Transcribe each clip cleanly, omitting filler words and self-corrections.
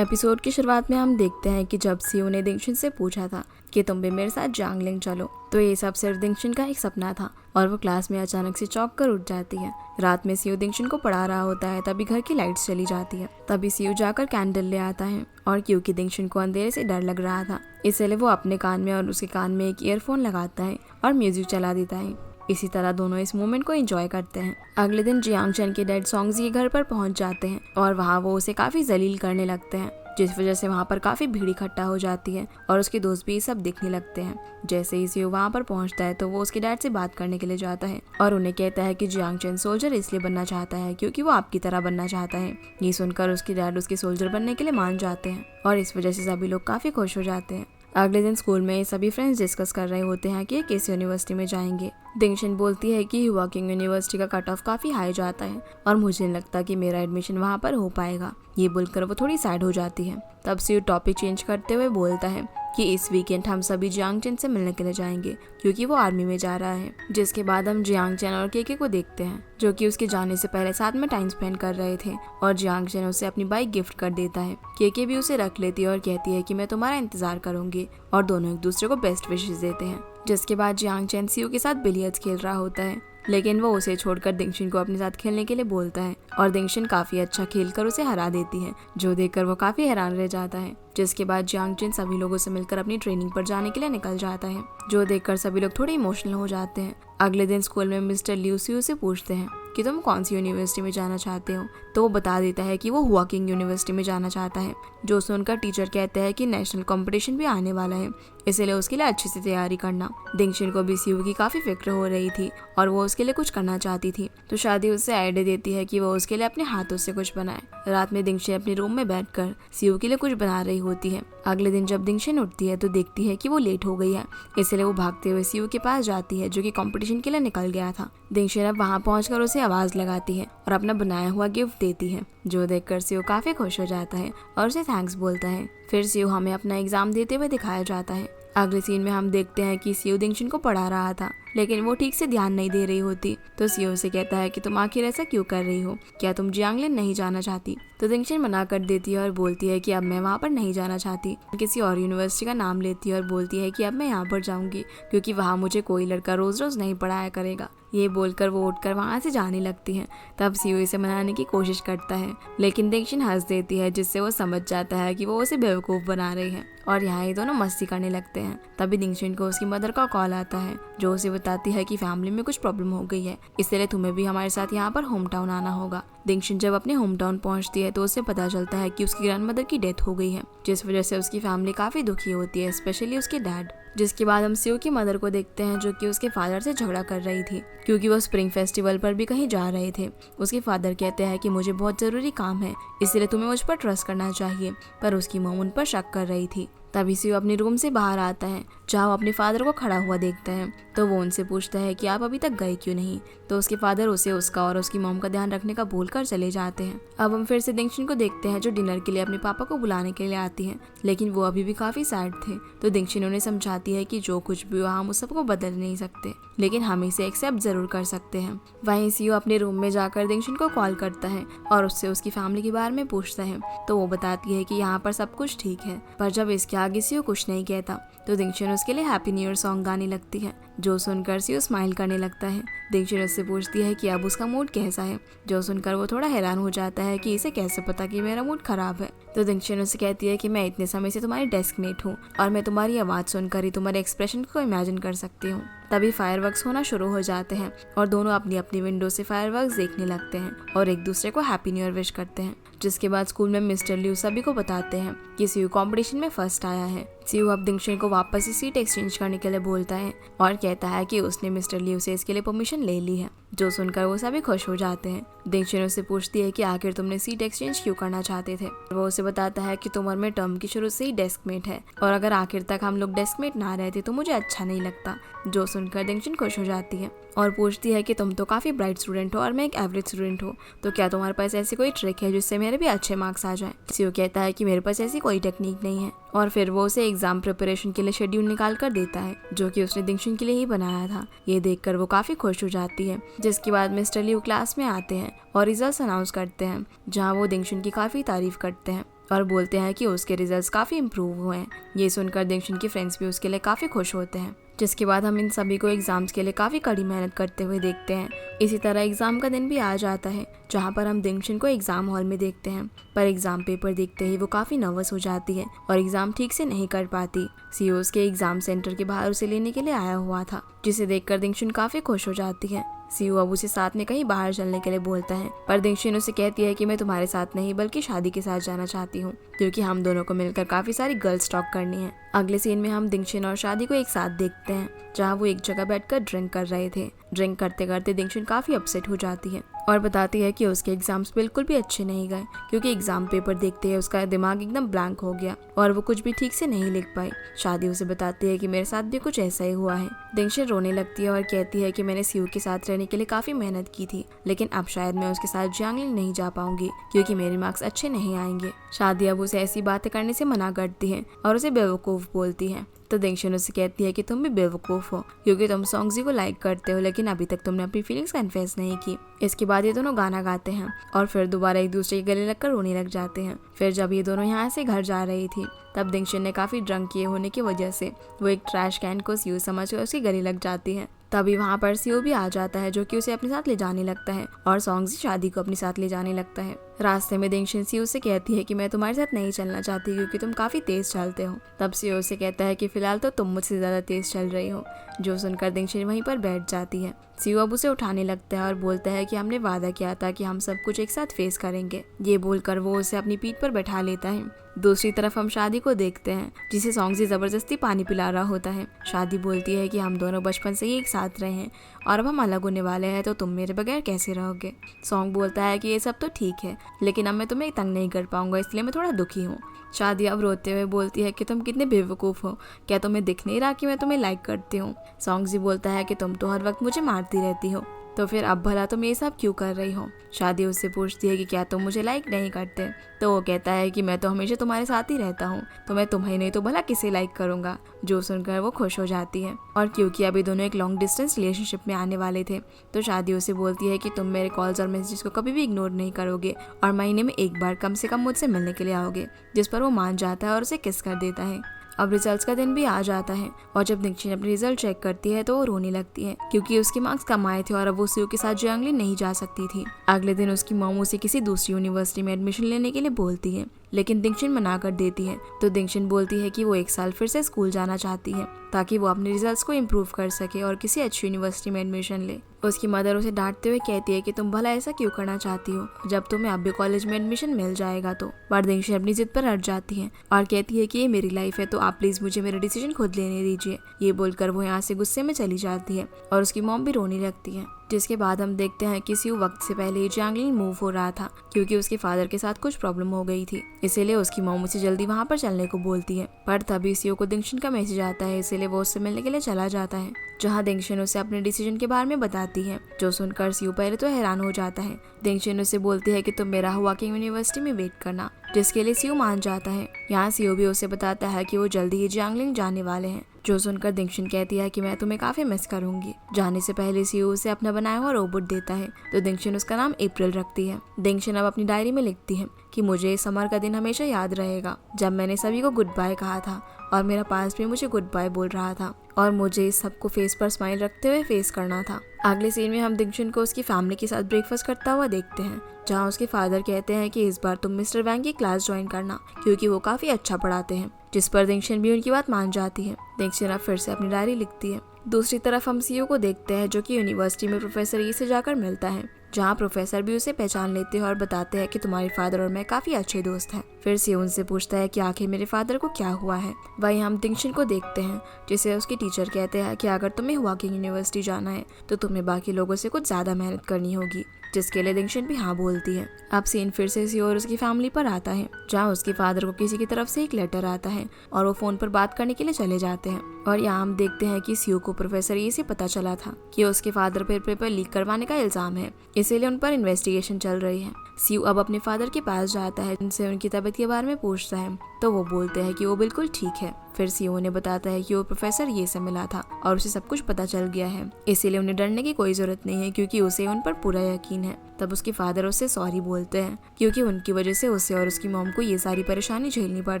Episode की शुरुआत में हम देखते हैं कि जब सीयू ने दिंगशन से पूछा था कि तुम भी मेरे साथ जांगलिंग चलो, तो ये सब सिर्फ दिंगशन का एक सपना था और वो क्लास में अचानक से चौंक कर उठ जाती है। रात में सीयू दिंगशन को पढ़ा रहा होता है, तभी घर की लाइट्स चली जाती है। तभी सीयू जाकर कैंडल ले आता है और क्योंकि दिंगशन को अंधेरे से डर लग रहा था, इसलिए वो अपने कान में और उसके कान में एक ईयरफोन लगाता है और म्यूजिक चला देता है। इसी तरह दोनों इस मोमेंट को एंजॉय करते हैं। अगले दिन जियांग चैन के डैड सॉन्गजी के घर पर पहुंच जाते हैं और वहाँ वो उसे काफी जलील करने लगते हैं, जिस वजह से वहाँ पर काफी भीड़ इकट्ठा हो जाती है और उसके दोस्त भी ये सब देखने लगते हैं। जैसे ही सीयू वहाँ पर पहुँचता है तो वो उसके डैड से बात करने के लिए जाता है और उन्हें कहता है कि जियांग चैन सोल्जर इसलिए बनना चाहता है क्योंकि वो आपकी तरह बनना चाहता है। ये सुनकर उसके डैड उसके सोल्जर बनने के लिए मान जाते हैं और इस वजह से सभी लोग काफी खुश हो जाते हैं। अगले दिन स्कूल में सभी फ्रेंड्स डिस्कस कर रहे होते हैं कि किस यूनिवर्सिटी में जाएंगे। दिंगशन बोलती है कि हुआ किंग यूनिवर्सिटी का कट ऑफ काफी हाई जाता है और मुझे नहीं लगता कि मेरा एडमिशन वहाँ पर हो पाएगा। ये बोलकर वो थोड़ी सैड हो जाती है। तब सीयू टॉपिक चेंज करते हुए बोलता है कि इस वीकेंड हम सभी जियांग चैन से मिलने के लिए जाएंगे क्योंकि वो आर्मी में जा रहा है। जिसके बाद हम जियांग चैन और केके को देखते हैं जो कि उसके जाने से पहले साथ में टाइम स्पेंड कर रहे थे और जियांग चैन उसे अपनी बाइक गिफ्ट कर देता है। केके भी उसे रख लेती है और कहती है कि मैं तुम्हारा इंतजार करूंगी और दोनों एक दूसरे को बेस्ट विशेस देते हैं। जिसके बाद जियांग चैन सीयू के साथ बिलियर्ड्स खेल रहा होता है, लेकिन वो उसे छोड़कर दिंगशन को अपने साथ खेलने के लिए बोलता है और दिंगशन काफी अच्छा खेलकर उसे हरा देती है, जो देखकर वो काफी हैरान रह जाता है। जिसके बाद जियांग चैन सभी लोगों से मिलकर अपनी ट्रेनिंग पर जाने के लिए निकल जाता है, जो देखकर सभी लोग थोड़े इमोशनल हो जाते हैं। अगले दिन स्कूल में मिस्टर लियू सीयू से पूछते हैं कि तुम कौन सी यूनिवर्सिटी में जाना चाहते हो, तो वो बता देता है कि वो हुआ किंग यूनिवर्सिटी में जाना चाहता है। जो सुनकर टीचर कहते हैं कि नेशनल कंपटीशन भी आने वाला है, इसलिए उसके लिए अच्छे से तैयारी करना। दिंगशन को भी सीयू की काफी फिक्र हो रही थी और वो उसके लिए कुछ करना चाहती थी, तो शादी उससे आइडिया देती है कि वो उसके लिए अपने हाथों से कुछ बनाए। रात में दिंगशन अपने रूम में बैठकर सीयू के लिए कुछ बना रही होती है। अगले दिन जब दिंगशन उठती है तो देखती है कि वो लेट हो गई है, इसलिए वो भागते हुए सीयू के पास जाती है जो कि कंपटीशन के लिए निकल गया था। दिंगशन अब वहाँ पहुंचकर उसे आवाज लगाती है और अपना बनाया हुआ गिफ्ट देती है, जो देखकर सीयू काफी खुश हो जाता है और उसे थैंक्स बोलता है। फिर सीयू हमें अपना एग्जाम देते हुए दिखाया जाता है। अगले सीन में हम देखते हैं कि सीयू दिंगशन को पढ़ा रहा था, लेकिन वो ठीक से ध्यान नहीं दे रही होती, तो सीयू से कहता है कि तुम आखिर ऐसा क्यों कर रही हो, क्या तुम जियांगलिन नहीं जाना चाहती? तो दिंगशन मना कर देती है और बोलती है कि अब मैं वहाँ पर नहीं जाना चाहती। किसी और यूनिवर्सिटी का नाम लेती है और बोलती है कि अब मैं यहाँ पर जाऊंगी क्योंकि वहाँ मुझे कोई लड़का रोज रोज नहीं पढ़ाया करेगा। ये बोलकर वो उठकर वहाँ से जाने लगती है। तब सीयू इसे मनाने की कोशिश करता है, लेकिन दिंगशन हंस देती है, जिससे वो समझ जाता है कि वो उसे बेवकूफ बना रही है और यहाँ ये दोनों मस्ती करने लगते हैं। तभी दिंगशन को उसकी मदर का कॉल आता है, जो उसे बताती है कि फैमिली में कुछ प्रॉब्लम हो गई है, इसलिए तुम्हें भी हमारे साथ यहाँ पर होम टाउन आना होगा। दिंगशन जब अपने होम टाउन पहुँचती है तो उसे पता चलता है कि उसकी ग्रैंड मदर की डेथ हो गई है, जिस वजह से उसकी फैमिली काफी दुखी होती है, स्पेशली उसके डैड। जिसके बाद हम सीयू की मदर को देखते हैं जो कि उसके फादर से झगड़ा कर रही थी क्योंकि वो स्प्रिंग फेस्टिवल पर भी कहीं जा रहे थे। उसके फादर कहते हैं कि मुझे बहुत जरूरी काम है, इसलिए तुम्हें मुझ पर ट्रस्ट करना चाहिए, पर उसकी मॉम उन पर शक कर रही थी। तभी सीयू अपने रूम से बाहर आता है, जहाँ वो अपने फादर को खड़ा हुआ देखता है, तो वो उनसे पूछता है कि आप अभी तक गए क्यों नहीं। तो उसके फादर उसे उसका और उसकी मॉम का ध्यान रखने का भूलकर चले जाते हैं। अब हम फिर से दिंगशन को देखते हैं जो डिनर के लिए अपने पापा को बुलाने के लिए आती है, लेकिन वो अभी भी काफी सैड थे। तो दिंगशन उन्हें समझाती है कि जो कुछ भी हुआ हम उस सबको बदल नहीं सकते, लेकिन हम इसे एक्सेप्ट जरूर कर सकते हैं। वहीं सीयू अपने रूम में जाकर दिंगशन को कॉल करता है और उससे उसकी फैमिली के बारे में पूछता है, तो वो बताती है कि यहाँ पर सब कुछ ठीक है, पर जब इसके आगे सीयू कुछ नहीं कहता तो दिंगशन उसके लिए हैप्पी न्यू ईयर सॉन्ग गाने लगती है, जो सुनकर सीयू स्माइल करने लगता है। दिंगशन उससे पूछती है कि अब उसका मूड कैसा है, जो सुनकर वो थोड़ा हैरान हो जाता है कि इसे कैसे पता कि मेरा मूड खराब है। तो दिंगशन उससे कहती है कि मैं इतने समय से तुम्हारी डेस्कमेट हूँ और मैं तुम्हारी आवाज सुनकर ही तुम्हारे एक्सप्रेशन को इमेजिन कर सकती हूँ। तभी फायरवर्क्स होना शुरू हो जाते हैं और दोनों अपनी अपनी विंडो से फायरवर्क्स देखने लगते हैं और एक दूसरे को हैप्पी न्यू ईयर विश करते हैं। जिसके बाद स्कूल में मिस्टर लियू सभी को बताते हैं कि सीयू कंपटीशन में फर्स्ट आया है। सीयू अब दिंगशन को वापस से सीट एक्सचेंज करने के लिए बोलता है और कहता है कि उसने मिस्टर लियू से इसके लिए परमिशन ले ली है, जो सुनकर वो सभी खुश हो जाते हैं। दिंगशन उससे पूछती है कि आखिर तुमने सीट एक्सचेंज क्यों करना चाहते थे। वो उसे बताता है कि तुम और मैं टर्म की शुरू से ही डेस्कमेट है और अगर आखिर तक हम लोग डेस्कमेट ना रहते तो मुझे अच्छा नहीं लगता, जो सुनकर दिंगशन खुश हो जाती है और पूछती है कि तुम तो काफी ब्राइट स्टूडेंट हो और मैं एक एवरेज स्टूडेंट हूँ, तो क्या तुम्हारे पास ऐसी कोई ट्रिक है जिससे मेरे भी अच्छे मार्क्स आ जाए। सीयू कहता है कि मेरे पास ऐसी कोई टेक्निक नहीं है और फिर वो उसे एग्जाम प्रिपरेशन के लिए शेड्यूल निकाल कर देता है, जो कि उसने दिंगशन के लिए ही बनाया था। ये देखकर वो काफी खुश हो जाती है। जिसके बाद मिस्टर लियू क्लास में आते हैं और रिजल्ट्स अनाउंस करते हैं, जहाँ वो दिंगशन की काफी तारीफ करते हैं और बोलते हैं कि उसके रिजल्ट्स काफ़ी इम्प्रूव हुए हैं। ये सुनकर दिंगशन के फ्रेंड्स भी उसके लिए काफ़ी खुश होते हैं। जिसके बाद हम इन सभी को एग्जाम्स के लिए काफ़ी कड़ी मेहनत करते हुए देखते हैं। इसी तरह एग्ज़ाम का दिन भी आ जाता है, जहाँ पर हम दिंगशन को एग्ज़ाम हॉल में देखते हैं। पर एग्ज़ाम पेपर देखते ही वो काफ़ी नर्वस हो जाती है और एग्ज़ाम ठीक से नहीं कर पाती। सीओ उसके एग्ज़ाम सेंटर के बाहर उसे लेने के लिए आया हुआ था, जिसे देखकर दिंगशन काफ़ी खुश हो जाती है। सीओ अब उसे साथ में कहीं बाहर चलने के लिए बोलता है, पर दिंगशन उसे कहती है कि मैं तुम्हारे साथ नहीं बल्कि शादी के साथ जाना चाहती हूँ, क्योंकि हम दोनों को मिलकर काफ़ी सारी गर्ल्स टॉक करनी है। अगले सीन में हम दिंगशन और शादी को एक साथ देखते हैं, जहाँ वो एक जगह बैठकर ड्रिंक कर रहे थे। ड्रिंक करते करते दिंगशन काफ़ी अपसेट हो जाती है और बताती है कि उसके एग्जाम्स बिल्कुल भी अच्छे नहीं गए, क्योंकि एग्जाम पेपर देखते ही उसका दिमाग एकदम ब्लैंक हो गया और वो कुछ भी ठीक से नहीं लिख पाई। शादी उसे बताती है कि मेरे साथ भी कुछ ऐसा ही हुआ है। दिंगशन रोने लगती है और कहती है कि मैंने सीयू के साथ रहने के लिए काफ़ी मेहनत की थी, लेकिन अब शायद मैं उसके साथ जियांगलिंग नहीं जा पाऊंगी, क्योंकि मेरे मार्क्स अच्छे नहीं आएंगे। शादी अब उसे ऐसी बातें करने से मना करती है और उसे बेवकूफ़ बोलती है। तो दिंगशन उससे कहती है कि तुम भी बेवकूफ़ हो, क्योंकि तुम सॉन्ग्जी को लाइक करते हो, लेकिन अभी तक तुमने अपनी फीलिंग्स कन्फेस नहीं की। इसके बाद ये दोनों गाना गाते हैं और फिर दोबारा एक दूसरे के गले लगकर रोने लग जाते हैं। फिर जब ये दोनों यहाँ से घर जा रही थी, तब दिंगशन ने काफ़ी ड्रंक किए होने की वजह से वो एक ट्रैश कैन को सीयू समझकर उसके गले लग जाती है। तभी वहाँ पर सीयू भी आ जाता है, जो कि उसे अपने साथ ले जाने लगता है और सॉन्ग्जी शादी को अपने साथ ले जाने लगता है। रास्ते में दिंगशन सीयू से कहती है कि मैं तुम्हारे साथ नहीं चलना चाहती, क्योंकि तुम काफ़ी तेज़ चलते हो। तब सीयू से कहता है कि फिलहाल तो तुम मुझसे ज़्यादा तेज़ चल रही हो, जो सुनकर दिंगशन वहीं पर बैठ जाती है। सीयू अब उसे उठाने लगता है और बोलता है कि हमने वादा किया था कि हम सब कुछ एक साथ फेस करेंगे। ये बोलकर वो उसे अपनी पीठ पर बैठा लेता है। दूसरी तरफ हम शादी को देखते हैं, जिसे सॉन्ग्जी जबरदस्ती पानी पिला रहा होता है। शादी बोलती है कि हम दोनों बचपन से ही एक साथ रहे हैं और अब हम अलग होने वाले हैं, तो तुम मेरे बगैर कैसे रहोगे। सॉन्ग बोलता है कि ये सब तो ठीक है, लेकिन अब मैं तुम्हें तंग नहीं कर पाऊंगा, इसलिए मैं थोड़ा दुखी हूँ। शादी अब रोते हुए बोलती है कि तुम कितने बेवकूफ़ हो, क्या तुम्हें दिख नहीं रहा कि मैं तुम्हें लाइक करती हूँ। सॉन्ग्जी बोलता है कि तुम तो हर वक्त मुझे मारती रहती हो, तो फिर अब भला तुम ये सब क्यों कर रही हो। शादी उससे पूछती है कि क्या तुम मुझे लाइक नहीं करते, तो वो कहता है कि मैं तो हमेशा तुम्हारे साथ ही रहता हूँ, तो मैं तुम्हें नहीं तो भला किसे लाइक करूँगा। जो सुनकर वो खुश हो जाती है, और क्योंकि अभी दोनों एक लॉन्ग डिस्टेंस रिलेशनशिप में आने वाले थे, तो शादी उसे बोलती है कि तुम मेरे कॉल्स और मैसेजेस को कभी भी इग्नोर नहीं करोगे और महीने में एक बार कम से कम मुझसे मिलने के लिए आओगे। जिस पर वो मान जाता है और उसे किस कर देता है। अब रिजल्ट्स का दिन भी आ जाता है और जब दिंगशन अपने रिजल्ट चेक करती है तो वो रोने लगती है, क्योंकि उसके मार्क्स कम आए थे और अब वो सीयू के साथ जियांगलिंग नहीं जा सकती थी। अगले दिन उसकी मॉम उसे किसी दूसरी यूनिवर्सिटी में एडमिशन लेने के लिए बोलती है, लेकिन दिंगशन मना कर देती है। तो दिंगशन बोलती है कि वो एक साल फिर से स्कूल जाना चाहती है, ताकि वो अपने रिजल्ट्स को इम्प्रूव कर सके और किसी अच्छी यूनिवर्सिटी में एडमिशन ले। उसकी मदर उसे डांटते हुए कहती है कि तुम भला ऐसा क्यों करना चाहती हो, जब तुम्हें अब भी कॉलेज में एडमिशन मिल जाएगा तो। पर दिंगशन अपनी जिद पर अड़ जाती है और कहती है कि ये मेरी लाइफ है, तो आप प्लीज मुझे मेरा डिसीजन खुद लेने दीजिए। ये बोलकर वो यहाँ से गुस्से में चली जाती है और उसकी मॉम भी रोने लगती है। जिसके बाद हम देखते हैं कि सीयू वक्त से पहले ही जियांगलिंग मूव हो रहा था, क्योंकि उसके फादर के साथ कुछ प्रॉब्लम हो गई थी, इसीलिए उसकी मॉम उसे जल्दी वहाँ पर चलने को बोलती है। पर तभी सीयू को दिंगशन का मैसेज आता है, इसीलिए वो उससे मिलने के लिए चला जाता है, जहाँ दिंगशन उसे अपने डिसीजन के बारे में बताती है। जो सुनकर सीयू पहले तो हैरान हो जाता है। दिंगशन उसे बोलती है कि तुम मेरा हुआकिंग यूनिवर्सिटी में वेट करना, जिसके लिए सीयू मान जाता है। यहाँ सीयू भी उसे बताता है कि वो जल्दी ही जियांगलिंग जाने वाले हैं। जो सुनकर दिंगशन कहती है कि मैं तुम्हें काफी मिस करूंगी। जाने से पहले सीयू उसे अपना बनाया हुआ रोबोट देता है, तो दिंगशन उसका नाम अप्रैल रखती है। दिंगशन अब अपनी डायरी में लिखती है कि मुझे इस समर का दिन हमेशा याद रहेगा, जब मैंने सभी को गुड बाय कहा था और मेरा पास भी मुझे गुड बाय बोल रहा था और मुझे इस सबको फेस पर स्माइल रखते हुए फेस करना था। अगले सीन में हम दिंगशन को उसकी फैमिली के साथ ब्रेकफास्ट करता हुआ देखते हैं, जहाँ उसके फादर कहते हैं कि इस बार तुम मिस्टर वैंग की क्लास ज्वाइन करना, क्योंकि वो काफी अच्छा पढ़ाते हैं। जिस पर दिंगशन भी उनकी बात मान जाती है। दिंगशन अब फिर से अपनी डायरी लिखती है। दूसरी तरफ हम सीयू को देखते हैं, जो कि यूनिवर्सिटी में प्रोफेसर ई से जाकर मिलता है, जहाँ प्रोफेसर भी उसे पहचान लेते हैं और बताते हैं कि तुम्हारे फादर और मैं काफी अच्छे दोस्त हैं। फिर सीयू उनसे पूछता है कि आखिर मेरे फादर को क्या हुआ है। वहीं हम दिंगशन को देखते हैं, जिसे उसके टीचर कहते हैं कि अगर तुम्हें हुआकिंग यूनिवर्सिटी जाना है तो तुम्हें बाकी लोगों से कुछ ज्यादा मेहनत करनी होगी, जिसके लिए दिंगशन भी हाँ बोलती है। अब सीन फिर से सीयू और उसकी फैमिली पर आता है, जहाँ उसके फादर को किसी की तरफ से एक लेटर आता है और वो फोन पर बात करने के लिए चले जाते हैं। और यहाँ हम देखते हैं कि सीयू को प्रोफेसर ये से पता चला था कि उसके फादर पर पेपर लीक करवाने का इल्जाम है, इसीलिए उन पर इन्वेस्टिगेशन चल रही है। सीयू अब अपने फादर के पास जाता है, उनसे उनकी तबीयत के बारे में पूछता है, तो वो बोलते हैं कि वो बिल्कुल ठीक है। फिर सीओ ने बताता है कि वो प्रोफेसर ये से मिला था और उसे सब कुछ पता चल गया है, इसीलिए उन्हें डरने की कोई जरूरत नहीं है क्योंकि उसे उन पर पूरा यकीन है। तब उसके फादर उससे सॉरी बोलते हैं क्योंकि उनकी वजह से उसे और उसकी मॉम को ये सारी परेशानी झेलनी पड़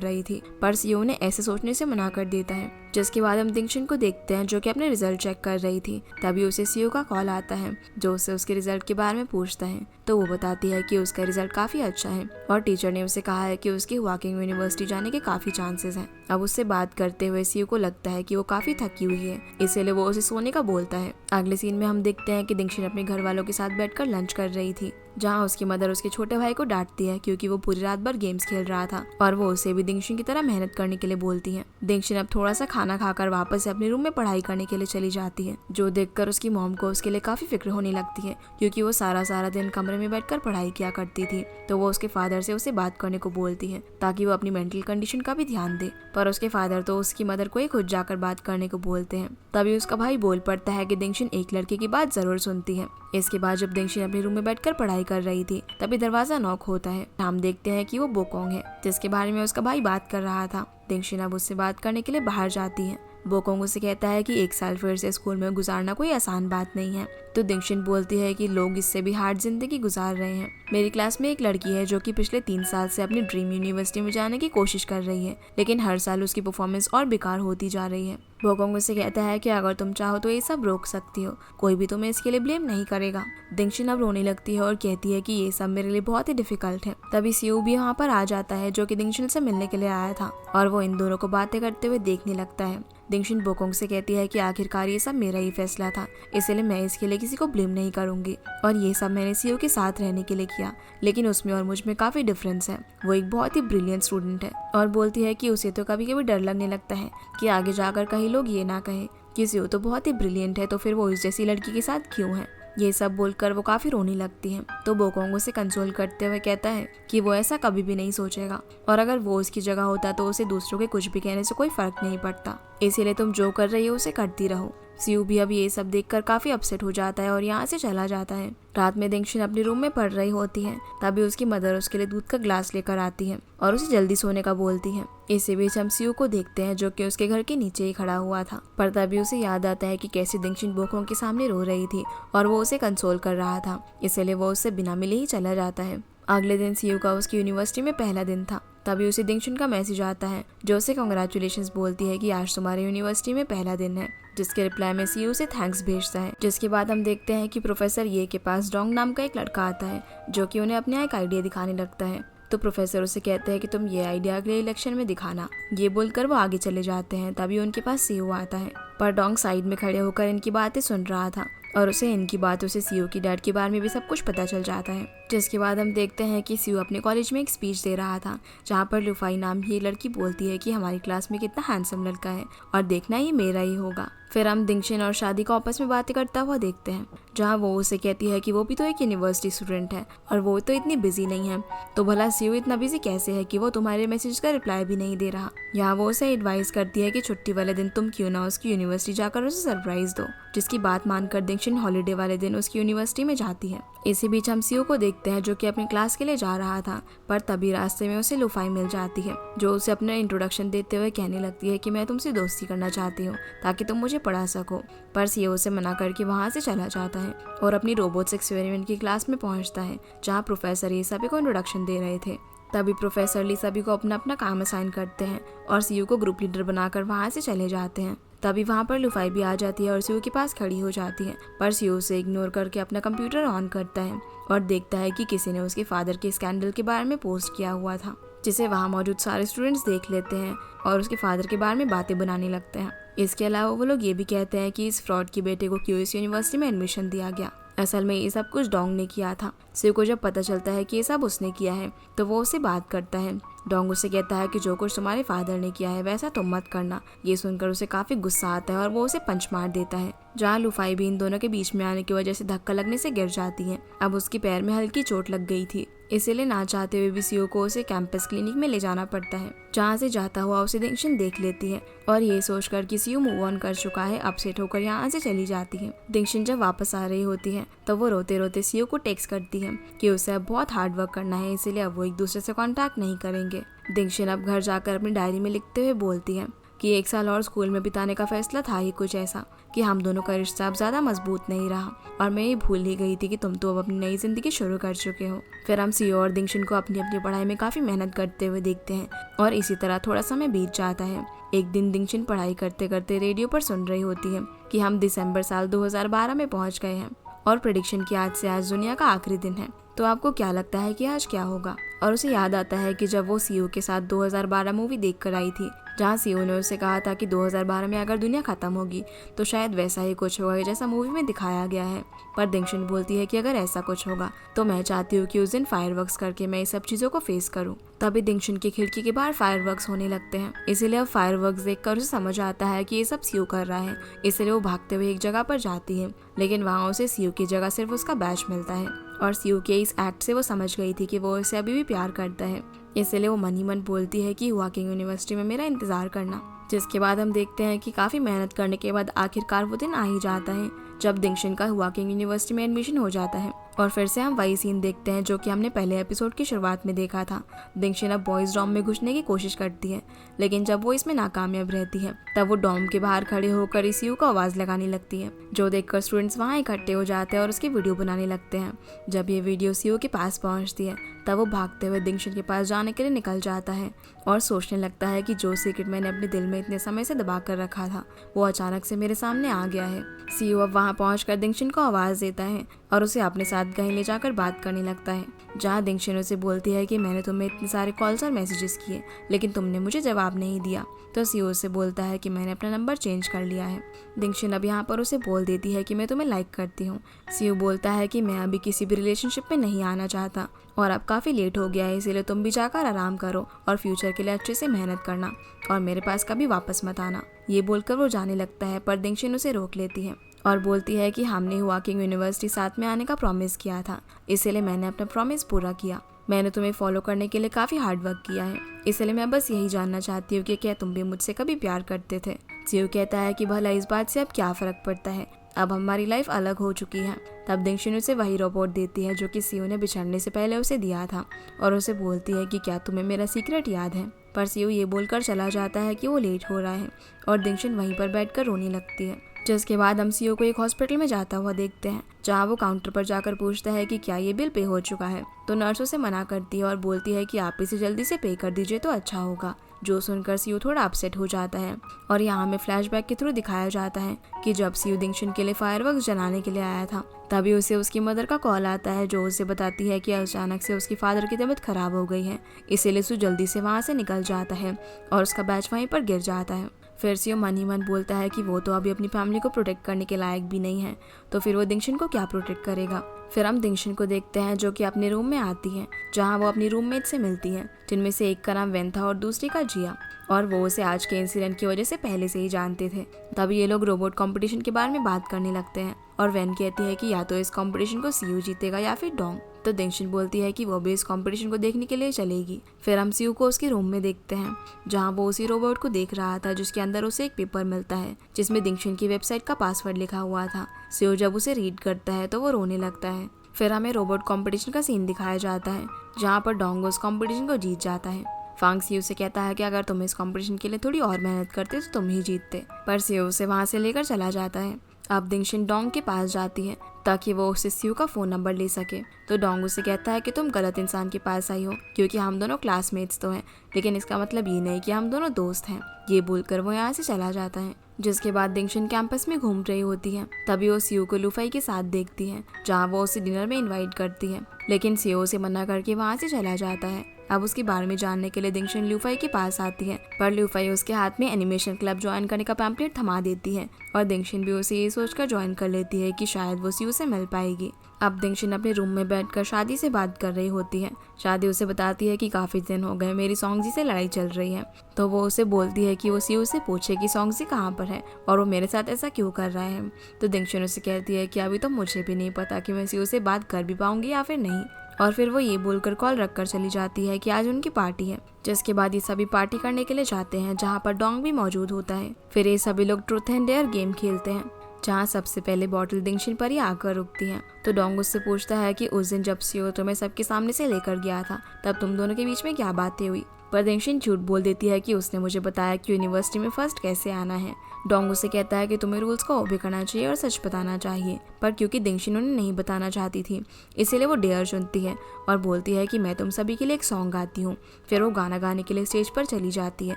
रही थी, पर सीओ ने ऐसे सोचने से मना कर देता है। जिसके बाद हम दिंगशन को देखते हैं जो कि अपने रिजल्ट चेक कर रही थी। तभी उसे सीओ का कॉल आता है जो उससे उसके रिजल्ट के बारे में पूछता है, तो वो बताती है कि उसका रिजल्ट काफी अच्छा है और टीचर ने उसे कहा है कि उसके वॉकिंग यूनिवर्सिटी जाने के काफी चांसेस हैं। अब उससे बात करते हुए सीओ को लगता है कि वो काफी थकी हुई है, इसीलिए वो उसे सोने का बोलता है। अगले सीन में हम देखते हैं कि दिंगशन अपने घर वालों के साथ बैठकर लंच कर रही थी, जहाँ उसकी मदर उसके छोटे भाई को डांटती है क्योंकि वो पूरी रात भर गेम्स खेल रहा था और वो उसे भी दिंगशन की तरह मेहनत करने के लिए बोलती है। दिंगशन अब थोड़ा सा खाना खाकर वापस अपने रूम में पढ़ाई करने के लिए चली जाती है, जो देखकर उसकी मॉम को उसके लिए काफी फिक्र होने लगती है क्योंकि वो सारा दिन कमरे में बैठकर पढ़ाई किया करती थी। तो वो उसके फादर से उसे बात करने को बोलती है ताकि वो अपनी मेंटल कंडीशन का भी ध्यान दे, पर उसके फादर तो उसकी मदर को ही खुद जाकर बात करने को बोलते हैं। तभी उसका भाई बोल पड़ता है कि दिंगशन एक लड़के की बात जरूर सुनती है। इसके बाद जब दिंगशन अपने रूम में बैठकर पढ़ाई कर रही थी तभी दरवाजा नॉक होता है। हम देखते हैं कि वो बोकोंग है जिसके बारे में उसका भाई बात कर रहा था। दिंगशन अब उससे बात करने के लिए बाहर जाती है। बोकोंग उसे कहता है कि 1 साल फिर से स्कूल में गुजारना कोई आसान बात नहीं है। तो दिंगशन बोलती है कि लोग इससे भी हार्ड जिंदगी गुजार रहे हैं। मेरी क्लास में एक लड़की है जो कि पिछले 3 साल से अपनी ड्रीम यूनिवर्सिटी में जाने की कोशिश कर रही है, लेकिन हर साल उसकी परफॉर्मेंस और बेकार होती जा रही है। बोकोंग उसे कहता है कि अगर तुम चाहो तो ये सब रोक सकती हो, कोई भी तुम्हें इसके लिए ब्लेम नहीं करेगा। दिंगशन अब रोने लगती है और कहती है कि ये सब मेरे लिए बहुत ही डिफिकल्ट है। तभी सीयू भी वहाँ पर आ जाता है जो कि दिंगशन से मिलने के लिए आया था और वो इन दोनों को बातें करते हुए देखने लगता है। दिंगशन बोकोंग से कहती है कि आखिरकार ये सब मेरा ही फैसला था, इसलिए मैं इसके लिए किसी को ब्लेम नहीं करूंगी और ये सब मैंने सीयू के साथ रहने के लिए किया, लेकिन उसमें और मुझ में काफी डिफरेंस है। वो एक बहुत ही ब्रिलियंट स्टूडेंट है और बोलती है कि उसे तो कभी कभी डर लगने लगता है कि आगे जाकर कहीं लोग ये ना कहें कि सीयू तो बहुत ही ब्रिलियंट है तो फिर वो इस जैसी लड़की के साथ क्यों है। ये सब बोलकर वो काफी रोने लगती है। तो बोकोंग उसे कंसोल करते हुए कहता है कि वो ऐसा कभी भी नहीं सोचेगा और अगर वो उसकी जगह होता तो उसे दूसरों के कुछ भी कहने से कोई फर्क नहीं पड़ता, इसीलिए तुम जो कर रही हो उसे करती रहो। सीयू भी अब ये सब देखकर काफी अपसेट हो जाता है और यहाँ से चला जाता है। रात में दिंगशन अपने रूम में पढ़ रही होती है, तभी उसकी मदर उसके लिए दूध का ग्लास लेकर आती है और उसे जल्दी सोने का बोलती है। इसी बीच हम सीयू को देखते हैं जो कि उसके घर के नीचे ही खड़ा हुआ था, पर तभी उसे याद आता है कि कैसे दिंगशन बोकोंग के सामने रो रही थी और वो उसे कंसोल कर रहा था, इसलिए वो उससे बिना मिले ही चला जाता है। अगले दिन सीयू का उसकी यूनिवर्सिटी में पहला दिन था। तभी उसे दिंगशन का मैसेज आता है जो उसे कांग्रेचुलेशंस बोलती है कि आज तुम्हारे यूनिवर्सिटी में पहला दिन है, जिसके रिप्लाई में सीयू उसे थैंक्स भेजता है। जिसके बाद हम देखते हैं कि प्रोफेसर ये के पास डोंग नाम का एक लड़का आता है जो कि उन्हें अपना एक आइडिया दिखाने लगता है। तो प्रोफेसर उसे कहते हैं कि तुम ये आइडिया अगले इलेक्शन में दिखाना। ये बोलकर वो आगे चले जाते हैं। तभी उनके पास सीयू आता है, पर डोंग साइड में खड़े होकर इनकी बातें सुन रहा था और उसे इनकी बातों से सीयू की डैड के बारे में भी सब कुछ पता चल जाता है। जिसके बाद हम देखते हैं कि सीयू अपने कॉलेज में एक स्पीच दे रहा था जहाँ पर लुफाई नाम की लड़की बोलती है कि हमारी क्लास में कितना हैंडसम लड़का है और देखना ये मेरा ही होगा। फिर हम दिंगशन और शादी को आपस में बातें करता हुआ देखते हैं, जहाँ वो उसे कहती है कि वो भी तो एक यूनिवर्सिटी स्टूडेंट है और वो तो इतनी बिजी नहीं है, तो भला सीयू इतना बिजी कैसे है कि वो तुम्हारे मैसेज का रिप्लाई भी नहीं दे रहा। यहाँ वो उसे एडवाइस करती है कि छुट्टी वाले दिन तुम क्यों ना उसकी यूनिवर्सिटी जाकर उसे सरप्राइज दो, जिसकी बात मानकर दिंगशन हॉलीडे वाले दिन उसकी यूनिवर्सिटी में जाती है। इसी बीच हम सीयू को देखते हैं जो कि अपनी क्लास के लिए जा रहा था, पर तभी रास्ते में उसे लुफाई मिल जाती है जो उसे अपना इंट्रोडक्शन देते हुए कहने लगती है कि मैं तुमसे दोस्ती करना चाहती हूँ ताकि तुम मुझे पढ़ा सको। पर सीयू उसे मना करके वहाँ से चला जाता है और अपनी रोबोट्स एक्सपेरिमेंट की क्लास में पहुँचता है जहाँ प्रोफेसर ये सभी को इंट्रोडक्शन दे रहे थे। तभी प्रोफेसर ली सभी को अपना अपना काम असाइन करते हैं और सीयू को ग्रुप लीडर बनाकर वहाँ से चले जाते हैं। तभी वहाँ पर लुफाई भी आ जाती है और सीयू के पास खड़ी हो जाती है, पर सीयू उसे इग्नोर करके अपना कंप्यूटर ऑन करता है और देखता है कि किसी ने उसके फादर के स्कैंडल के बारे में पोस्ट किया हुआ था, जिसे वहाँ मौजूद सारे स्टूडेंट्स देख लेते हैं और उसके फादर के बारे में बातें बनाने लगते हैं। इसके अलावा वो लोग ये भी कहते हैं कि इस फ्रॉड के बेटे को क्यों इस यूनिवर्सिटी में एडमिशन दिया गया। असल में ये सब कुछ डोंग ने किया था। सीयू को जब पता चलता है कि ये सब उसने किया है तो वो उससे बात करता है। डोंग उसे कहता है कि जो कुछ तुम्हारे फादर ने किया है वैसा तुम मत करना। ये सुनकर उसे काफी गुस्सा आता है और वो उसे पंच मार देता है, जहाँ लुफाई भी इन दोनों के बीच में आने की वजह से धक्का लगने से गिर जाती है। अब उसके पैर में हल्की चोट लग गई थी, इसीलिए ना चाहते हुए भी सीयू को उसे कैंपस क्लिनिक में ले जाना पड़ता है, जहाँ से जाता हुआ उसे दिंगशन देख लेती है और ये सोचकर कि सीयू मूव ऑन कर चुका है अपसेट होकर यहाँ से चली जाती है। दिंगशन जब वापस आ रही होती है तो वो रोते रोते सीयू को टेक्स्ट करती है कि उसे अब बहुत हार्ड वर्क करना है, इसीलिए अब वो एक दूसरे से कॉन्टैक्ट नहीं करेंगे। दिंगशन अब घर जाकर अपनी डायरी में लिखते हुए बोलती है, कि 1 साल और स्कूल में बिताने का फैसला था ही कुछ ऐसा कि हम दोनों का रिश्ता अब ज़्यादा मजबूत नहीं रहा और मैं ये भूल ही गई थी कि तुम तो अब अपनी नई ज़िंदगी शुरू कर चुके हो। फिर हम सीओ और दिंगशन को अपनी अपनी पढ़ाई में काफ़ी मेहनत करते हुए देखते हैं और इसी तरह थोड़ा समय बीत जाता है। एक दिन दिंगशन पढ़ाई करते करते रेडियो पर सुन रही होती है कि हम दिसंबर साल 2012 में पहुंच गए हैं और प्रेडिक्शन की आज से आज दुनिया का आखिरी दिन है। तो आपको क्या लगता है कि आज क्या होगा? और उसे याद आता है कि जब वो सीओ के साथ 2012 मूवी देखकर आई थी, जहाँ सीओ ने उसे कहा था कि 2012 में अगर दुनिया खत्म होगी तो शायद वैसा ही कुछ होगा जैसा मूवी में दिखाया गया है। पर दिंगशन बोलती है कि अगर ऐसा कुछ होगा तो मैं चाहती हूँ कि उस दिन फायरवर्क्स करके मैं इस सब चीजों को फेस करूँ। तभी दिंगशन की खिड़की के बाहर फायरवर्क्स होने लगते हैं, इसीलिए अब फायरवर्क्स देखकर उसे समझ आता है कि ये सब सीओ कर रहा है। इसलिए वो भागते हुए एक जगह पर जाती है, लेकिन वहाँ उसे सीओ की जगह सिर्फ उसका बैच मिलता है और सीओ के इस एक्ट से वो समझ गई थी कि वो इसे अभी भी प्यार करता है। इसलिए वो मन ही मन बोलती है कि हुआकिंग यूनिवर्सिटी में मेरा इंतजार करना। जिसके बाद हम देखते हैं कि काफ़ी मेहनत करने के बाद आखिरकार वो दिन आ ही जाता है जब दिंगशन का हुआकिंग यूनिवर्सिटी में एडमिशन हो जाता है। और फिर से हम वही सीन देखते हैं जो कि हमने पहले एपिसोड की शुरुआत में देखा था। दिंगशन अब बॉयज डॉम में घुसने की कोशिश करती है, लेकिन जब वो इसमें नाकामयाब रहती है तब वो डॉम के बाहर खड़े होकर सीओ को आवाज़ लगाने लगती है, जो देखकर स्टूडेंट्स वहाँ इकट्ठे हो जाते हैं और उसकी वीडियो बनाने लगते हैं। जब ये वीडियो सीओ के पास पहुँचती है तब वो भागते हुए दिंगशन के पास जाने के लिए निकल जाता है और सोचने लगता है कि जो सीक्रेट मैंने अपने दिल में इतने समय से दबा कर रखा था वो अचानक से मेरे सामने आ गया है। सीओ अब वहाँ पहुंचकर दिंगशन को आवाज़ देता है और उसे अपने साथ कहीं ले जाकर बात करने लगता है, जहाँ दिंगशन उसे बोलती है कि मैंने तुम्हें इतने सारे कॉल्स और मैसेजेस किए लेकिन तुमने मुझे जवाब नहीं दिया। तो सीओ उसे बोलता है कि मैंने अपना नंबर चेंज कर लिया है। दिंगशन अब यहाँ पर उसे बोल देती है कि मैं तुम्हें लाइक करती हूँ। सीओ बोलता है कि मैं अभी किसी भी रिलेशनशिप में नहीं आना चाहता और अब काफ़ी लेट हो गया है, इसीलिए तुम भी जाकर आराम करो और फ्यूचर के लिए अच्छे से मेहनत करना और मेरे पास कभी वापस मत आना। ये बोलकर वो जाने लगता है, पर दिंगशन उसे रोक लेती है और बोलती है कि हमने हुआकिंग यूनिवर्सिटी साथ में आने का प्रॉमिस किया था, इसलिए मैंने अपना प्रॉमिस पूरा किया। मैंने तुम्हें फॉलो करने के लिए काफ़ी हार्ड वर्क किया है, इसलिए मैं बस यही जानना चाहती हूँ कि क्या तुम भी मुझसे कभी प्यार करते थे। सीओ कहता है कि भला इस बात से अब क्या फ़र्क पड़ता है, अब हमारी लाइफ अलग हो चुकी है। तब दिंगशन उसे वही रोबोट देती है जो कि सीओ ने बिछड़ने से पहले उसे दिया था और उसे बोलती है कि क्या तुम्हें मेरा सीक्रेट याद है। पर सीओ ये बोलकर चला जाता है कि वो लेट हो रहा है और दिंगशन वहीं पर बैठकर रोने लगती है। जिसके बाद हम सीओ को एक हॉस्पिटल में जाता हुआ देखते हैं, जहाँ वो काउंटर पर जाकर पूछता है कि क्या ये बिल पे हो चुका है। तो नर्स उसे मना करती है और बोलती है कि आप इसे जल्दी से पे कर दीजिए तो अच्छा होगा। जो सुनकर सीओ थोड़ा अपसेट हो जाता है और यहाँ हमें फ्लैशबैक के थ्रू दिखाया जाता है कि जब सीओ दिंगशन के लिए फायरवर्क्स जलाने के लिए आया था तभी उसे उसकी मदर का कॉल आता है, जो उसे बताती है कि अचानक से उसकी फादर की तबीयत खराब हो गई है। इसीलिए सीओ जल्दी से वहाँ से निकल जाता है और उसका बैच वहीं पर गिर जाता है। फिर सीओ मन ही मन बोलता है कि वो तो अभी अपनी फैमिली को प्रोटेक्ट करने के लायक भी नहीं है, तो फिर वो दिंगशन को क्या प्रोटेक्ट करेगा। फिर हम दिंगशन को देखते हैं जो कि अपने रूम में आती है, जहाँ वो अपनी रूममेट से मिलती है, जिनमें से एक का नाम वेन था और दूसरी का जिया, और वो उसे आज के इंसिडेंट की वजह से पहले से ही जानते थे। तभी ये लोग रोबोट कंपटीशन के बारे में बात करने लगते हैं और वेन कहती है कि या तो इस कंपटीशन को सीयू जीतेगा या फिर डोंग। तो दिंगशन बोलती है कि वो भी इस कंपटीशन को देखने के लिए चलेगी। फिर हम सीयू को उसके रूम में देखते हैं, जहाँ वो उसी रोबोट को देख रहा था जिसके अंदर उसे एक पेपर मिलता है जिसमें दिंगशन की वेबसाइट का पासवर्ड लिखा हुआ था। सीयू जब उसे रीड करता है तो वो रोने लगता है। फिर हमें रोबोट कंपटीशन का सीन दिखाया जाता है, जहाँ पर डोंग उस कंपटीशन को जीत जाता है। फांग सीयू से कहता है कि अगर तुम इस कंपटीशन के लिए थोड़ी और मेहनत करते तो तुम ही जीतते, पर सीयू उसे वहाँ से लेकर चला जाता है। अब दिंगशन डोंग के पास जाती है ताकि वो उससे सीयू का फ़ोन नंबर ले सके। तो डोंग उसे कहता है कि तुम गलत इंसान के पास आई हो, क्योंकि हम दोनों क्लासमेट्स तो हैं, लेकिन इसका मतलब ये नहीं कि हम दोनों दोस्त हैं। ये बोलकर वो यहाँ से चला जाता है। जिसके बाद दिंगशन कैंपस में घूम रही होती है, तभी वो सीयू को लूफाई के साथ देखती है, जहाँ वो उसे डिनर में इन्वाइट करती है, लेकिन सीयू उसे मना करके वहाँ से चला जाता है। अब उसके बारे में जानने के लिए दिंगशन लूफाई के पास आती है, पर लूफाई उसके हाथ में एनिमेशन क्लब ज्वाइन करने का पैम्पलेट थमा देती है और दिंगशन भी उसे ये सोचकर ज्वाइन कर लेती है कि शायद वो सीयू से मिल पाएगी। अब दिंगशन अपने रूम में बैठकर शादी से बात कर रही होती है। शादी उसे बताती है कि काफ़ी दिन हो गए मेरी सॉन्गजी से लड़ाई चल रही है। तो वो उसे बोलती है कि वो सीयू से पूछे कि सॉन्गजी कहाँ पर है और वो मेरे साथ ऐसा क्यों कर रहा है। तो दिंगशन उसे कहती है कि अभी तो मुझे भी नहीं पता कि मैं सीयू से बात कर भी पाऊंगी या फिर नहीं। और फिर वो ये बोलकर कॉल रखकर चली जाती है कि आज उनकी पार्टी है। जिसके बाद ये सभी पार्टी करने के लिए जाते हैं, जहाँ पर डोंग भी मौजूद होता है। फिर ये सभी लोग ट्रूथ एंड डेयर गेम खेलते हैं, जहाँ सबसे पहले बॉटल दिंगशिन पर ही आकर रुकती है। तो डोंग उससे पूछता है कि उस दिन जब सीओ तुम्हें सबके सामने से लेकर गया था तब तुम दोनों के बीच में क्या बातें हुई। पर दिंगशिन झूठ बोल देती है कि उसने मुझे बताया कि यूनिवर्सिटी में फर्स्ट कैसे आना है। डोंग उसे कहता है कि तुम्हें रूल्स को ओबे करना चाहिए और सच बताना चाहिए, पर क्योंकि दिंगशिन उन्हें नहीं बताना चाहती थी इसीलिए वो डेयर चुनती है और बोलती है कि मैं तुम सभी के लिए एक सॉन्ग गाती हूँ। फिर वो गाना गाने के लिए स्टेज पर चली जाती है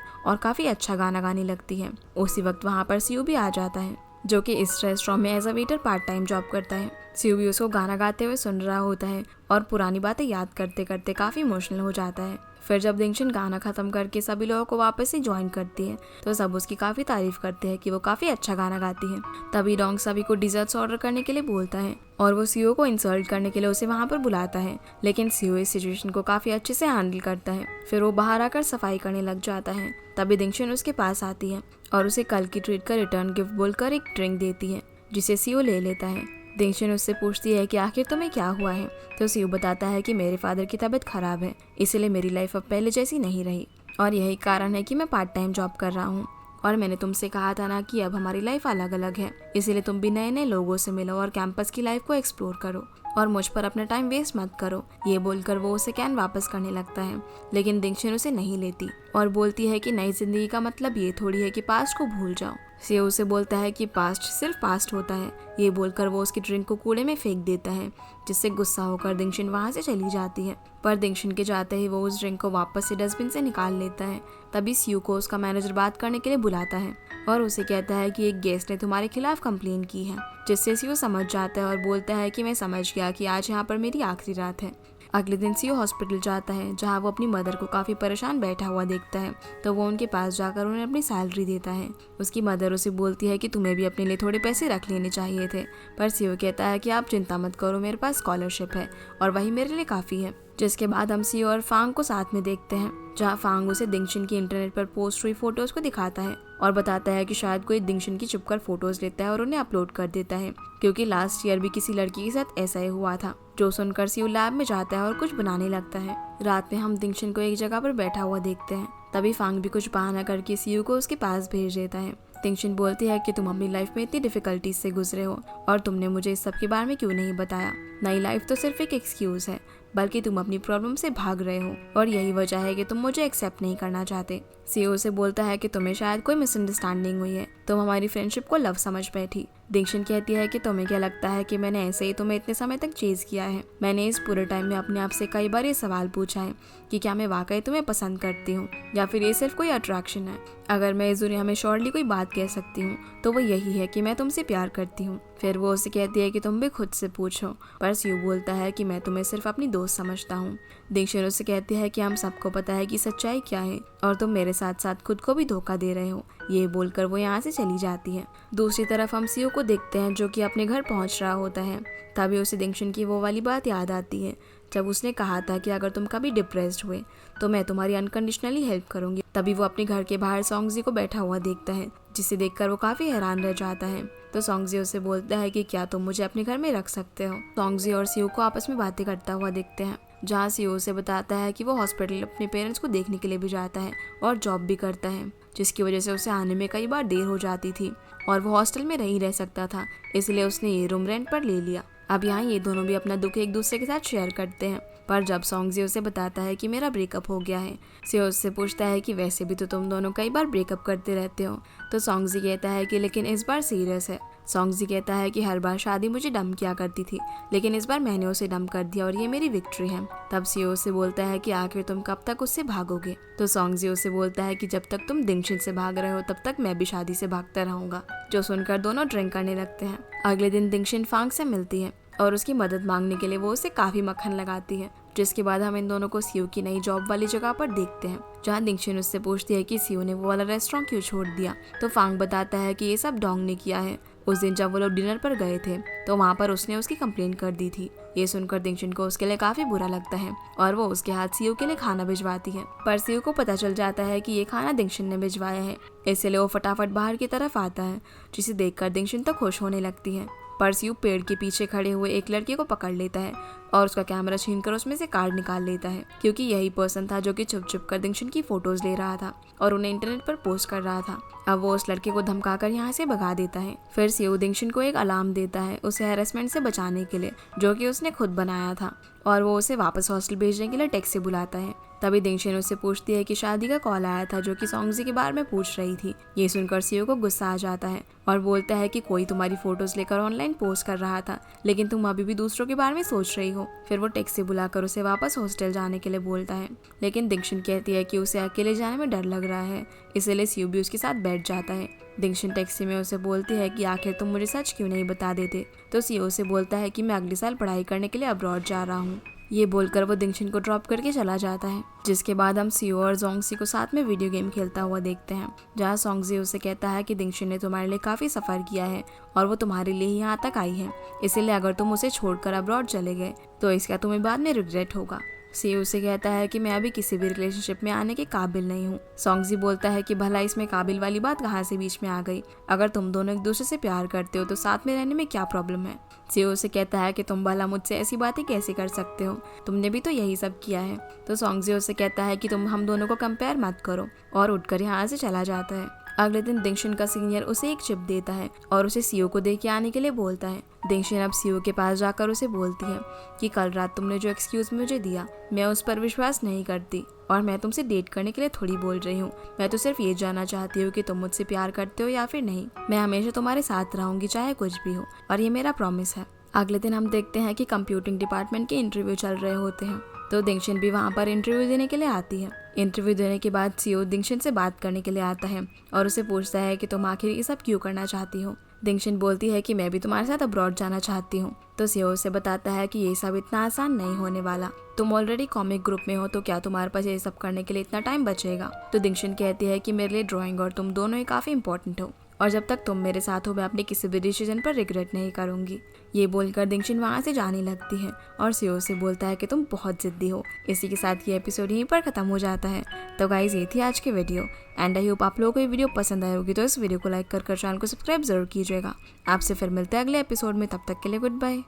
और काफी अच्छा गाना गाने लगती है। उसी वक्त वहाँ पर सीयू भी आ जाता है, जो कि इस रेस्टोरेंट में as a waiter part time job करता है। सीयू भी उसको गाना गाते हुए सुन रहा होता है और पुरानी बातें याद करते करते काफी इमोशनल हो जाता है। फिर जब दिंगशिन गाना खत्म करके सभी लोगों को वापस से ज्वाइन करती है तो सब उसकी काफी तारीफ करते हैं कि वो काफी अच्छा गाना गाती है। तभी डोंग सभी को डिजर्ट्स ऑर्डर करने के लिए बोलता है और वो सीओ को इंसल्ट करने के लिए उसे वहाँ पर बुलाता है, लेकिन सीओ इस सिचुएशन को काफी अच्छे से हैंडल करता है। फिर वो बाहर आकर सफाई करने लग जाता है। तभी दिंगशिन उसके पास आती है और उसे कल की ट्रीट का रिटर्न गिफ्ट बोलकर एक ड्रिंक देती है, जिसे सीओ ले लेता है। दिंगशिन उससे पूछती है कि आखिर तुम्हें क्या हुआ है, तो सीयू बताता है कि मेरे फादर की तबीयत खराब है, इसलिए मेरी लाइफ अब पहले जैसी नहीं रही और यही कारण है कि मैं पार्ट टाइम जॉब कर रहा हूँ। और मैंने तुमसे कहा था ना कि अब हमारी लाइफ अलग अलग है, इसीलिए तुम भी नए नए लोगों से मिलो और कैंपस की लाइफ को एक्सप्लोर करो और मुझ पर अपना टाइम वेस्ट मत करो। ये बोलकर वो उसे कैन वापस करने लगता है, लेकिन दिंगशिन उसे नहीं लेती और बोलती है कि नई जिंदगी का मतलब ये थोड़ी है कि पास्ट को भूल जाओ। सीओ उसे बोलता है कि पास्ट सिर्फ पास्ट होता है। ये बोलकर वो उसकी ड्रिंक को कूड़े में फेंक देता है, जिससे गुस्सा होकर दिंगशिन वहाँ से चली जाती है। पर दिंगशिन के जाते ही वो उस ड्रिंक को वापस से डस्टबिन से निकाल लेता है। तभी सीयू को उसका मैनेजर बात करने के लिए बुलाता है और उसे कहता है कि एक गेस्ट ने तुम्हारे खिलाफ कंप्लेन की है, जिससे सीयू समझ जाता है और बोलता है कि मैं समझ गया कि आज यहाँ पर मेरी आखिरी रात है। अगले दिन सीओ हॉस्पिटल जाता है, जहाँ वो अपनी मदर को काफ़ी परेशान बैठा हुआ देखता है, तो वो उनके पास जाकर उन्हें अपनी सैलरी देता है। उसकी मदर उसे बोलती है कि तुम्हें भी अपने लिए थोड़े पैसे रख लेने चाहिए थे, पर सीओ कहता है कि आप चिंता मत करो, मेरे पास स्कॉलरशिप है और वही मेरे लिए काफ़ी है। जिसके बाद हम सीओ और फांग को साथ में देखते हैं, जहाँ फांग उसे दिंगशिन की इंटरनेट पर पोस्ट हुई फोटोज को दिखाता है और बताता है कि शायद कोई दिंगशिन की छुपकर फोटोज लेता है और उन्हें अपलोड कर देता है, क्योंकि लास्ट ईयर भी किसी लड़की के साथ ऐसा ही हुआ था। जो सुनकर सीओ लैब में जाता है और कुछ बनाने लगता है। रात में हम दिंगशिन को एक जगह पर बैठा हुआ देखते हैं। तभी फांग भी कुछ बहाना करके सीओ को उसके पास भेज देता है। दिंगशिन बोलती है कि तुम अपनी लाइफ में इतनी डिफिकल्टीज से गुजरे हो और तुमने मुझे इस सब के बारे में क्यों नहीं बताया। नई लाइफ तो सिर्फ एक एक्सक्यूज है, बल्कि तुम अपनी प्रॉब्लम से भाग रहे हो और यही वजह है कि तुम मुझे एक्सेप्ट नहीं करना चाहते। सीओ से बोलता है कि तुम्हें शायद कोई मिसअंडरस्टैंडिंग हुई है, तुम हमारी फ्रेंडशिप को लव समझ बैठी। दिंगशिन कहती है कि तुम्हें क्या लगता है कि मैंने ऐसे ही तुम्हें इतने समय तक चेज किया है। मैंने इस पूरे टाइम में अपने आप से कई बार ये सवाल पूछा है कि क्या मैं वाकई तुम्हें पसंद करती हूँ या फिर ये सिर्फ कोई अट्रैक्शन है। अगर मैं इस दुनिया में श्योरली कोई बात कह सकती हूँ तो वो यही है कि मैं तुमसे प्यार करती हूँ। फिर वो उसे कहती है कि तुम भी खुद से पूछो, पर सीओ बोलता है कि मैं तुम्हें सिर्फ अपनी दोस्त समझता हूँ। दिंगशिन उससे कहती है कि हम सबको पता है कि सच्चाई क्या है और तुम मेरे साथ साथ खुद को भी धोखा दे रहे हो। ये बोलकर वो यहाँ से चली जाती है। दूसरी तरफ हम सीओ को देखते हैं, जो कि अपने घर पहुँच रहा होता है। तभी उसे दिंगशिन की वो वाली बात याद आती है जब उसने कहा था कि अगर तुम कभी डिप्रेस्ड हुए तो मैं तुम्हारी अनकंडीशनली हेल्प करूंगी। तभी वो अपने घर के बाहर सोंगजी को बैठा हुआ देखता है, जिसे देखकर वो काफी हैरान रह जाता है। तो सोंगजी उसे बोलता है कि क्या तुम मुझे अपने घर में रख सकते हो। सोंगजी और सीओ को आपस में बातें करता हुआ देखते हैं, जहाँ सीओ से बताता है कि वो हॉस्पिटल अपने पेरेंट्स को देखने के लिए भी जाता है और जॉब भी करता है, जिसकी वजह से उसे आने में कई बार देर हो जाती थी और वो हॉस्टल में नहीं रह सकता था, इसलिए उसने ये रूम रेंट पर ले लिया। अब यहाँ ये दोनों भी अपना दुख एक दूसरे के साथ शेयर करते हैं। पर जब सोंगजी उसे बताता है कि मेरा ब्रेकअप हो गया है, सीओ उससे पूछता है कि वैसे भी तो तुम दोनों कई बार ब्रेकअप करते रहते हो। तो सोंगजी कहता है कि लेकिन इस बार सीरियस है। सोंगजी कहता है कि हर बार शादी मुझे डंप किया करती थी, लेकिन इस बार मैंने उसे डंप कर दिया और ये मेरी विक्ट्री है। तब सीओ से बोलता है कि आखिर तुम कब तक उससे भागोगे। तो सोंगजी उसे बोलता है कि जब तक तुम दिंगशिन से भाग रहे हो तब तक मैं भी शादी से भागता रहूंगा। जो सुनकर दोनों ड्रिंक करने लगते हैं। अगले दिन दिंगशिन फांग से मिलती है और उसकी मदद मांगने के लिए वो उसे काफी मक्खन लगाती है, जिसके बाद हम इन दोनों को सीओ की नई जॉब वाली जगह पर देखते हैं, जहाँ दिंगशिन उससे पूछती है कि सीओ ने वो वाला रेस्टोरेंट क्यों छोड़ दिया। तो फांग बताता है कि ये सब डोंग ने किया है। उस दिन जब वो लोग डिनर पर गए थे तो वहाँ पर उसने उसकी कंप्लेंट कर दी थी। ये सुनकर दिंगशिन को उसके लिए काफी बुरा लगता है और वो उसके हाथ सीओ के लिए खाना भिजवाती है, पर सीओ को पता चल जाता है कि ये खाना दिंगशिन ने भिजवाया है, इसलिए वो फटाफट बाहर की तरफ आता है, जिसे देखकर दिंगशिन तो खुश होने लगती है। पर सियो पेड़ के पीछे खड़े हुए एक लड़के को पकड़ लेता है और उसका कैमरा छीनकर उसमें से कार्ड निकाल लेता है, क्योंकि यही पर्सन था जो कि छुप छुप कर दिंगशन की फोटोज ले रहा था और उन्हें इंटरनेट पर पोस्ट कर रहा था। अब वो उस लड़के को धमकाकर यहाँ से भगा देता है। फिर सियो दिंगशन को एक अलार्म देता है उसे हैरेसमेंट से बचाने के लिए, जो कि उसने खुद बनाया था, और वो उसे वापस हॉस्टल भेजने के लिए टैक्सी बुलाता है। तभी दिंगशन उससे पूछती है कि शादी का कॉल आया था जो कि सॉन्गजी के बारे में पूछ रही थी। ये सुनकर सियो को गुस्सा आ जाता है और बोलता है कि कोई तुम्हारी फोटोज लेकर ऑनलाइन पोस्ट कर रहा था, लेकिन तुम अभी भी दूसरों के बारे में सोच रही हो। फिर वो टैक्सी बुलाकर उसे वापस हॉस्टल जाने के लिए बोलता है, लेकिन दिंगशन कहती है कि उसे अकेले जाने में डर लग रहा है, इसलिए सियो भी उसके साथ बैठ जाता है। दिंगशन टैक्सी में उसे बोलती है कि आखिर तुम मुझे सच क्यों नहीं बता देते। तो सियो से बोलता है कि मैं अगले साल पढ़ाई करने के लिए अब्रॉड जा रहा हूँ। ये बोलकर वो दिंगशन को ड्रॉप करके चला जाता है, जिसके बाद हम सियो और जोंगसी को साथ में वीडियो गेम खेलता हुआ देखते हैं, जहाँ जोंगसी उसे कहता है कि दिंगशन ने तुम्हारे लिए काफी सफर किया है और वो तुम्हारे लिए ही यहाँ तक आई है, इसीलिए अगर तुम उसे छोड़कर अब्रॉड चले गए तो इसका तुम्हें बाद में रिग्रेट होगा। सियो उसे कहता है कि मैं अभी किसी भी रिलेशनशिप में आने के काबिल नहीं हूँ। जोंगसी बोलता है कि भला इसमें काबिल वाली बात कहाँ से बीच में आ गई, अगर तुम दोनों एक दूसरे से प्यार करते हो तो साथ में रहने में क्या प्रॉब्लम है। सियो उसे कहता है कि तुम भला मुझसे ऐसी बातें कैसे कर सकते हो, तुमने भी तो यही सब किया है। तो जोंगसी उसे कहता है कि तुम हम दोनों को कंपेयर मत करो, और उठकर यहाँ से चला जाता है। अगले दिन दिंगशन का सीनियर उसे एक चिप देता है और उसे सियो को दे के आने के लिए बोलता है। दिंगशन अब सियो के पास जाकर उसे बोलती है कि कल रात तुमने जो एक्सक्यूज मुझे दिया, मैं उस पर विश्वास नहीं करती और मैं तुमसे डेट करने के लिए थोड़ी बोल रही हूँ। मैं तो सिर्फ ये जानना चाहती हूँ कि तुम मुझसे प्यार करते हो या फिर नहीं। मैं हमेशा तुम्हारे साथ रहूंगी चाहे कुछ भी हो, और ये मेरा प्रॉमिस है। अगले दिन हम देखते हैं कि कंप्यूटिंग डिपार्टमेंट के इंटरव्यू चल रहे होते हैं, तो दिंगशन भी वहाँ पर इंटरव्यू देने के लिए आती है। इंटरव्यू देने के बाद सियो दिंगशन से बात करने के लिए आता है और उसे पूछता है कि तुम आखिर ये सब क्यों करना चाहती हो। दिंगशन बोलती है कि मैं भी तुम्हारे साथ अब्रॉड जाना चाहती हूँ। तो सियो उसे बताता है कि ये सब इतना आसान नहीं होने वाला, तुम ऑलरेडी कॉमिक ग्रुप में हो, तो क्या तुम्हारे पास ये सब करने के लिए इतना टाइम बचेगा। तो दिंगशन कहती है कि मेरे लिए ड्राइंग और तुम दोनों ही काफी इंपॉर्टेंट हो, और जब तक तुम मेरे साथ हो मैं अपने किसी भी डिसीजन पर रिग्रेट नहीं करूंगी। ये बोलकर दिंगशन वहाँ से जाने लगती है और सियो से बोलता है कि तुम बहुत जिद्दी हो। इसी के साथ ये एपिसोड यहीं पर खत्म हो जाता है। तो गाइज ये थी आज की वीडियो, एंड आई होप आप लोगों को ये वीडियो पसंद आई होगी। तो इस वीडियो को लाइक कर चैनल को सब्सक्राइब जरूर कीजिएगा। आपसे फिर मिलते हैं अगले एपिसोड में, तब तक के लिए गुड बाय।